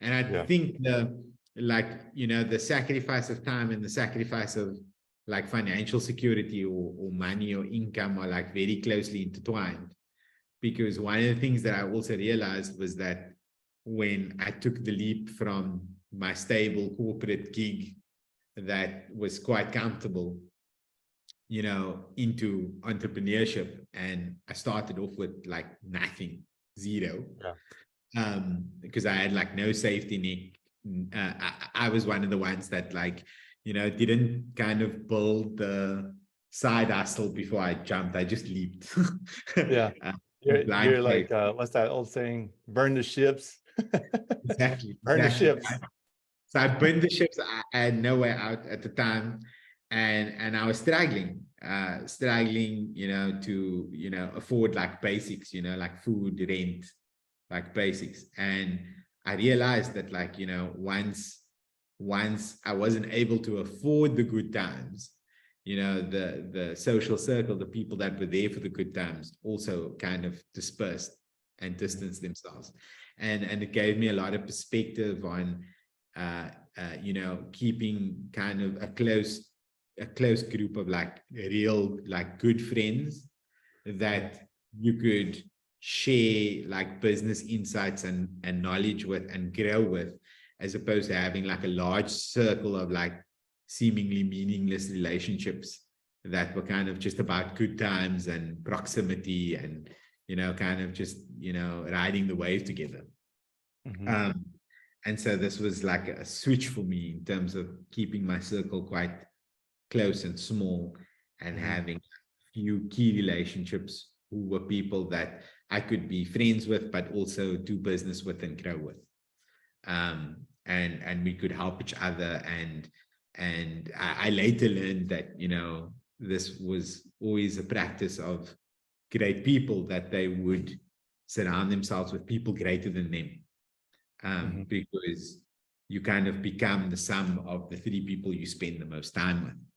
And I Yeah. think the sacrifice of time and the sacrifice of like financial security or money or income are like very closely intertwined. Because one of the things that I also realized was that when I took the leap from my stable corporate gig that was quite comfortable, into entrepreneurship, and I started off with like nothing, zero, Yeah. because I had like no safety net. I was one of the ones that didn't kind of build the side hustle before I jumped. I just leaped. Yeah. uh, You're blind faith. like, what's that old saying? Burn the ships. Exactly, Burn the exactly. ships. So I burned the ships. I had nowhere out at the time, and I was struggling, to afford like basics, like food, rent, like basics. And I realized that once I wasn't able to afford the good times, the social circle, the people that were there for the good times, also kind of dispersed and distanced themselves. And it gave me a lot of perspective on keeping kind of a close group of like real like good friends that you could share like business insights and knowledge with and grow with, as opposed to having like a large circle of like seemingly meaningless relationships that were kind of just about good times and proximity and kind of just riding the wave together. Mm-hmm. And so this was like a switch for me in terms of keeping my circle quite close and small, and Mm-hmm. having few key relationships who were people that I could be friends with, but also do business with and grow with. And we could help each other. And I later learned that, this was always a practice of great people, that they would surround themselves with people greater than them. Because you kind of become the sum of the three people you spend the most time with.